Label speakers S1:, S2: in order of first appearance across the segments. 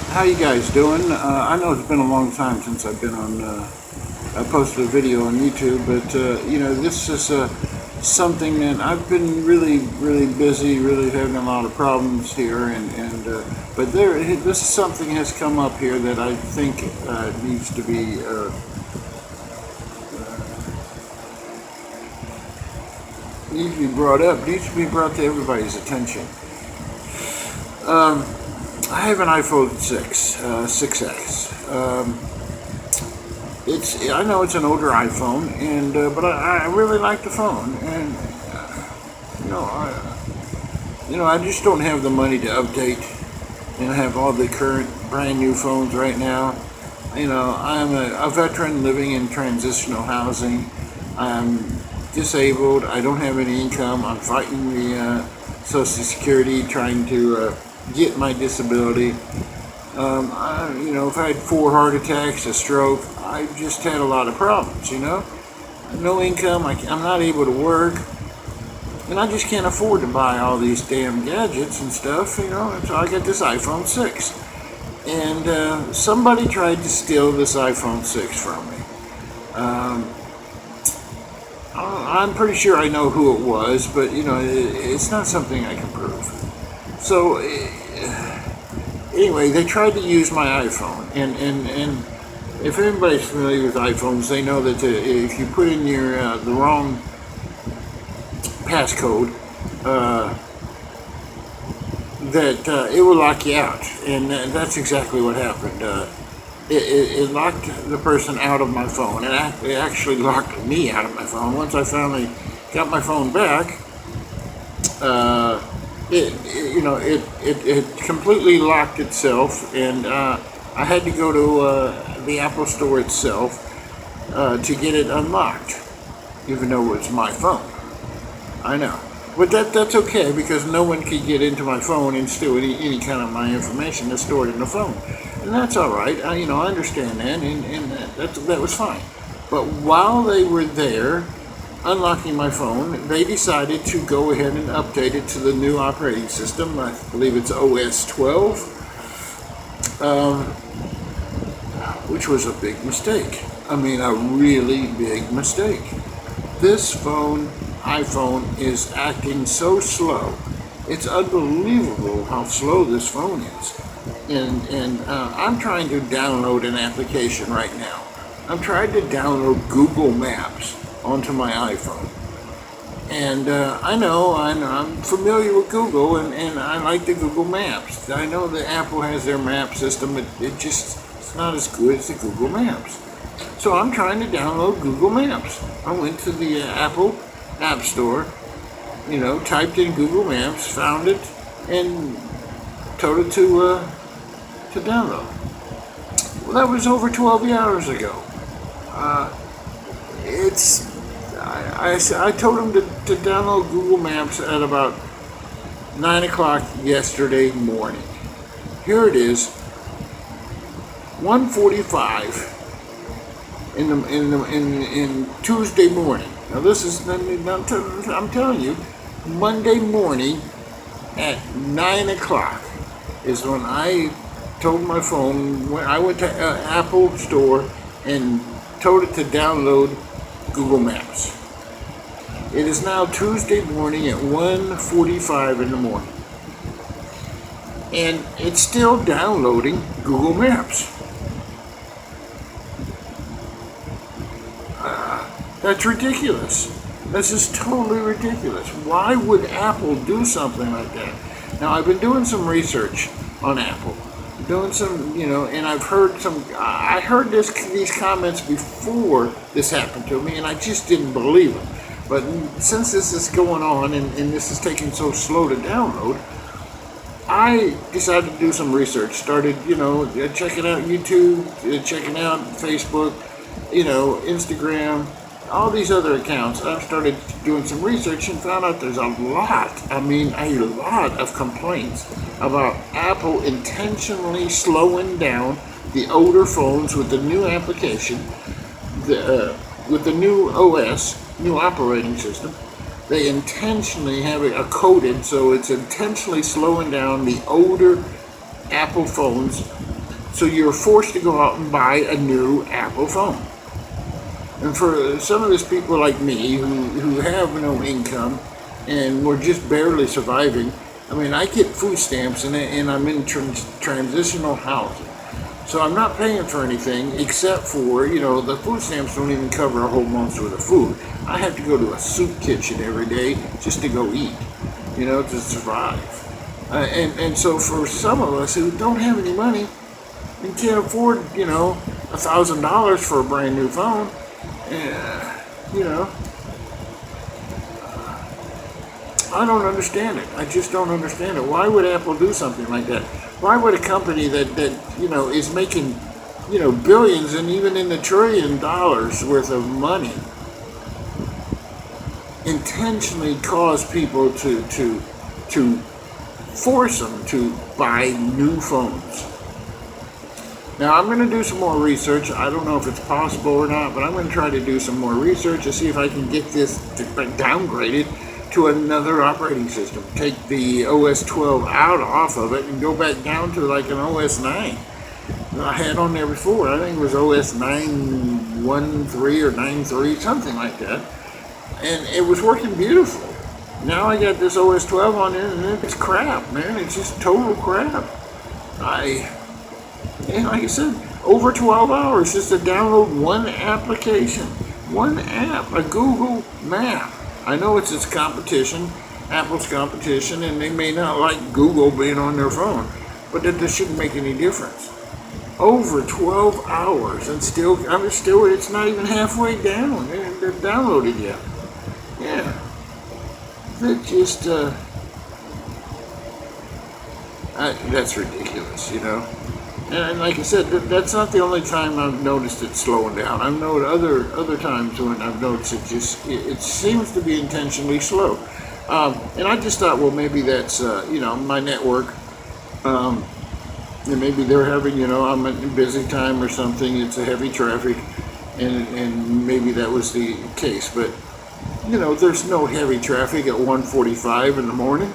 S1: How you guys doing? I know it's been a long time since I've been on. I posted a video on YouTube, but this is something that I've been really busy, really having a lot of problems here, but this is something has come up here that I think needs to be brought up, needs to be brought to everybody's attention. I have an iPhone 6X. I know it's an older iPhone, but I really like the phone, and I just don't have the money to update and have all the current brand new phones right now. I'm a veteran living in transitional housing. I'm disabled. I don't have any income. I'm fighting the Social Security, trying to get my disability. If I had 4 heart attacks, a stroke, I just had a lot of problems, No income, I'm not able to work, and I just can't afford to buy all these damn gadgets and stuff, so I got this iPhone 6. And somebody tried to steal this iPhone 6 from me. I'm pretty sure I know who it was, but it's not something I can prove. So anyway, they tried to use my iPhone, and if anybody's familiar with iPhones, they know that if you put in the wrong passcode, that it will lock you out, and that's exactly what happened. It locked the person out of my phone, and it actually locked me out of my phone. Once I finally got my phone back, it completely locked itself, and I had to go to the Apple Store itself to get it unlocked, even though it's my phone. I know, but that's okay, because no one can get into my phone and steal any kind of my information that's stored in the phone, and that's all right. I understand that, and that was fine. But while they were there unlocking my phone, they decided to go ahead and update it to the new operating system. I believe it's OS 12, which was a big mistake. I mean, a really big mistake. This iPhone is acting so slow. It's unbelievable how slow this phone is. And I'm trying to download an application right now. I'm trying to download Google Maps onto my iPhone. And I know I'm familiar with Google, and I like the Google Maps. I know that Apple has their map system, but it's not as good as the Google Maps. So I'm trying to download Google Maps. I went to the Apple App Store, typed in Google Maps, found it, and told it to download. Well, that was over 12 hours ago. I told him to download Google Maps at about 9 o'clock yesterday morning. Here it is, 1:45 in Tuesday morning. Now this is, I'm telling you, Monday morning at 9 o'clock is when I told my phone, when I went to Apple Store and told it to download Google Maps. It is now Tuesday morning at 1:45 in the morning, and it's still downloading Google Maps. That's ridiculous. This is totally ridiculous. Why would Apple do something like that? Now, I've been doing some research on Apple, doing some, and I heard these comments before this happened to me, and I just didn't believe them. But since this is going on, and this is taking so slow to download, I decided to do some research. Started, checking out YouTube, checking out Facebook, Instagram, all these other accounts. I started doing some research and found out there's a lot of complaints about Apple intentionally slowing down the older phones with the new application, with the new OS, new operating system. They intentionally have it coded so it's intentionally slowing down the older Apple phones So you're forced to go out and buy a new Apple phone. And for some of these people like me who have no income and we're just barely surviving, I mean, I get food stamps and I'm in transitional housing. So I'm not paying for anything except for, the food stamps don't even cover a whole month's worth of food. I have to go to a soup kitchen every day just to go eat, to survive. And so for some of us who don't have any money and can't afford, $1,000 for a brand new phone, you know, I don't understand it. I just don't understand it. Why would Apple do something like that? Why would a company that is making, billions and even in the $1 trillion worth of money intentionally cause people to force them to buy new phones? Now, I'm going to do some more research. I don't know if it's possible or not, but I'm going to try to do some more research to see if I can get this downgraded to another operating system. Take the OS 12 off of it and go back down to like an OS 9 that I had on there before. I think it was OS 9.13 or 9.3, something like that. And it was working beautiful. Now I got this OS 12 on it and it's crap, man. It's just total crap. And like I said, over 12 hours just to download one application, one app, a Google map. I know it's its competition, Apple's competition, and they may not like Google being on their phone, but that shouldn't make any difference. Over 12 hours, and still, it's not even halfway down. They're downloaded yet. Yeah. That just, that's ridiculous, And like I said, that's not the only time I've noticed it slowing down. I've noticed other times when I've noticed it seems to be intentionally slow. And I just thought, well, maybe that's, my network. And maybe they're having, I'm at a busy time or something. It's a heavy traffic. And maybe that was the case. But, there's no heavy traffic at 1:45 in the morning.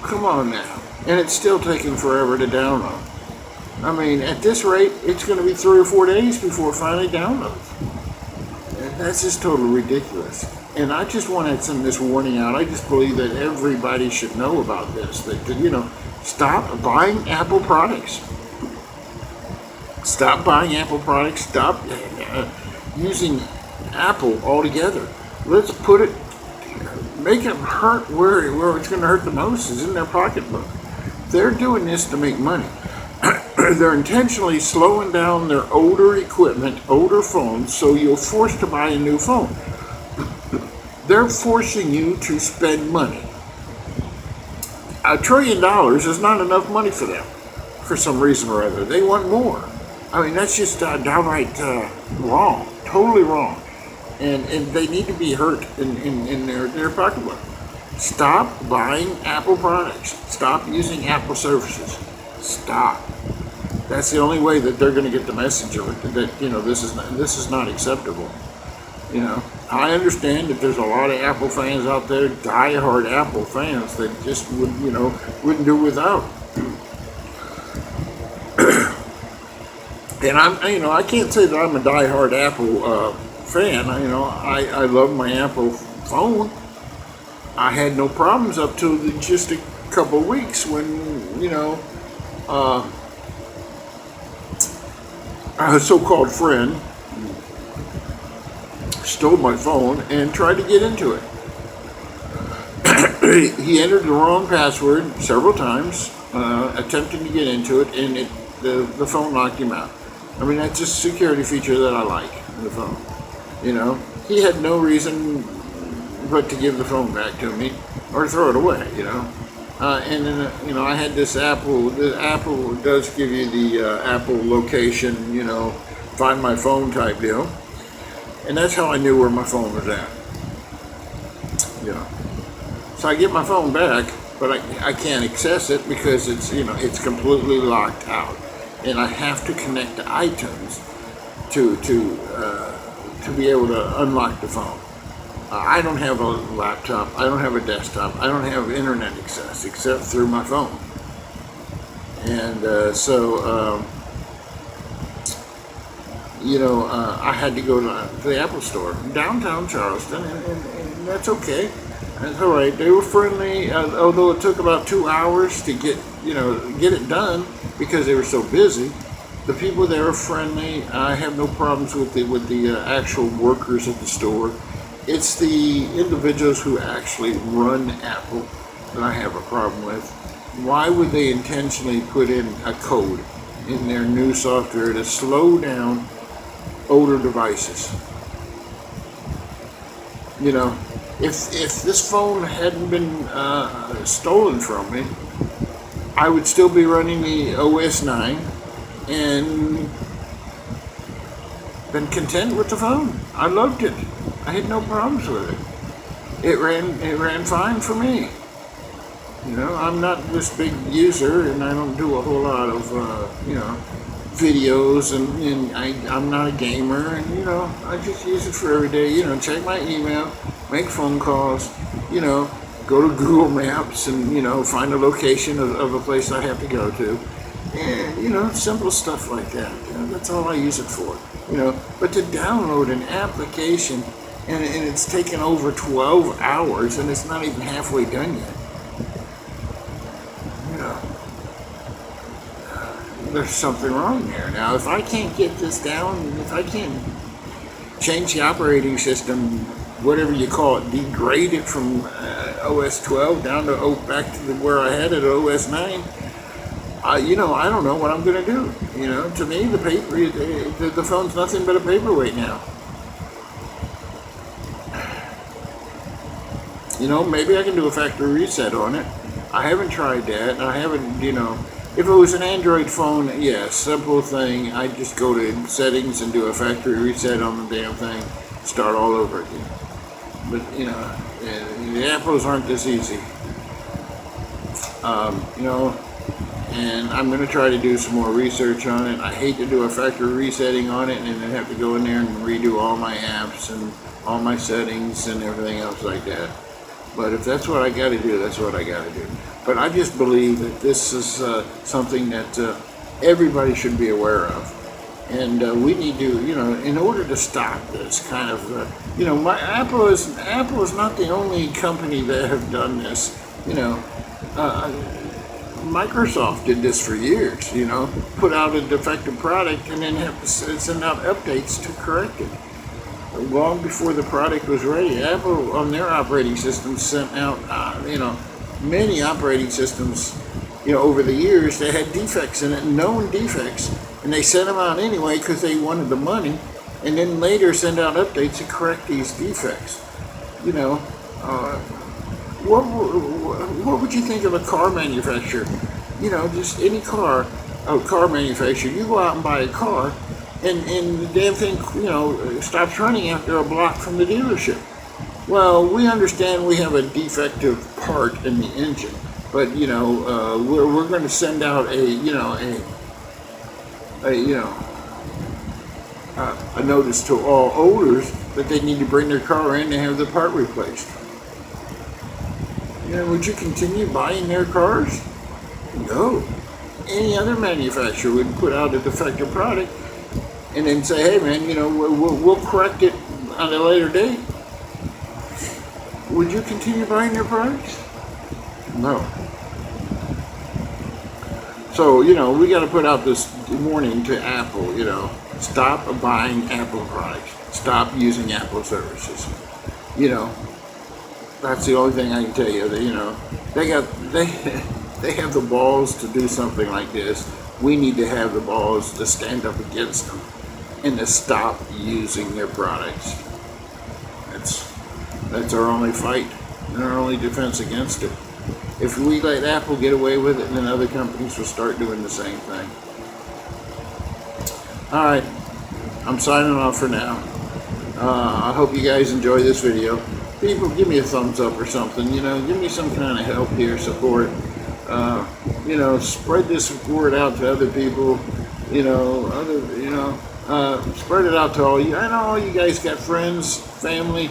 S1: Come on now. And it's still taking forever to download. I mean, at this rate, it's going to be 3 or 4 days before it finally downloads. And that's just totally ridiculous. And I just want to send this warning out. I just believe that everybody should know about this. That, stop buying Apple products. Stop buying Apple products. Stop using Apple altogether. Let's make it hurt where it's going to hurt the most is in their pocketbook. They're doing this to make money. They're intentionally slowing down their older equipment, older phones, so you're forced to buy a new phone. They're forcing you to spend money. $1 trillion is not enough money for them, for some reason or other. They want more. I mean, that's just downright wrong, totally wrong. And they need to be hurt in their pocketbook. Stop buying Apple products. Stop using Apple services. Stop. That's the only way that they're going to get the message of it, that this is not acceptable. I understand that there's a lot of Apple fans out there, die-hard Apple fans that just wouldn't do without. And I can't say that I'm a die-hard Apple fan. I love my Apple phone. I had no problems up till just a couple of weeks when a so-called friend stole my phone and tried to get into it. He entered the wrong password several times, attempting to get into it, and the phone locked him out. I mean, that's just a security feature that I like in the phone. He had no reason but to give the phone back to me or throw it away, and then, I had this Apple. The Apple does give you the Apple location, find my phone type deal. And that's how I knew where my phone was at. So I get my phone back, but I can't access it because it's completely locked out. And I have to connect to iTunes to be able to unlock the phone. I don't have a laptop, I don't have a desktop, I don't have internet access except through my phone. And I had to go to the Apple Store downtown Charleston, and that's okay. That's all right. They were friendly, although it took about 2 hours to get it done because they were so busy. The people there are friendly. I have no problems with the actual workers at the store. It's the individuals who actually run Apple that I have a problem with. Why would they intentionally put in a code in their new software to slow down older devices? If this phone hadn't been stolen from me, I would still be running the OS 9 and been content with the phone. I loved it. I had no problems with it. It ran fine for me. I'm not this big user, and I don't do a whole lot of videos, and I'm not a gamer, and I just use it for every day. Check my email, make phone calls, go to Google Maps, and find a location of a place I have to go to, and simple stuff like that. That's all I use it for. But to download an application and it's taken over 12 hours and it's not even halfway done yet. There's something wrong there. Now, if I can't get this down, if I can't change the operating system, whatever you call it, degrade it from OS 12 down to back to where I had it, OS 9, I don't know what I'm going to do. To me, the phone's nothing but a paperweight now. Maybe I can do a factory reset on it. I haven't tried that. I haven't, if it was an Android phone, yes, simple thing. I'd just go to settings and do a factory reset on the damn thing, start all over again. But, the Apples aren't this easy. And I'm going to try to do some more research on it. I hate to do a factory resetting on it and then have to go in there and redo all my apps and all my settings and everything else like that. But if that's what I got to do, that's what I got to do. But I just believe that this is something that everybody should be aware of. And we need to, in order to stop this kind of, Apple is not the only company that have done this. Microsoft did this for years, put out a defective product and then have to send out updates to correct it. Long before the product was ready, Apple on their operating system sent out, many operating systems, over the years that had defects in it, known defects, and they sent them out anyway because they wanted the money, and then later send out updates to correct these defects. What would you think of a car manufacturer? Just any car manufacturer. You go out and buy a car, and the damn thing, stops running after a block from the dealership. Well, we understand we have a defective part in the engine, but we're going to send out a notice to all owners that they need to bring their car in to have the part replaced. Would you continue buying their cars? No. Any other manufacturer would put out a defective product and then say, hey man, we'll correct it on a later date. Would you continue buying their products? No. So, we got to put out this warning to Apple, stop buying Apple products. Stop using Apple services. That's the only thing I can tell you. They have the balls to do something like this. We need to have the balls to stand up against them and to stop using their products. That's our only fight and our only defense against it. If we let Apple get away with it, then other companies will start doing the same thing. All right, I'm signing off for now. I hope you guys enjoy this video. People, give me a thumbs up or something. Give me some kind of help here, support. Spread this word out to other people. Spread it out to all you. I know all you guys got friends, family.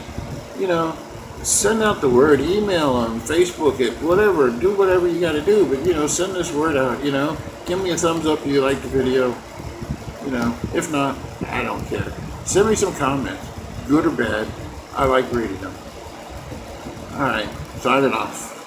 S1: Send out the word. Email them, Facebook it, whatever. Do whatever you got to do. But send this word out. Give me a thumbs up if you like the video. You know, if not, I don't care. Send me some comments, good or bad. I like reading them. All right, signing off.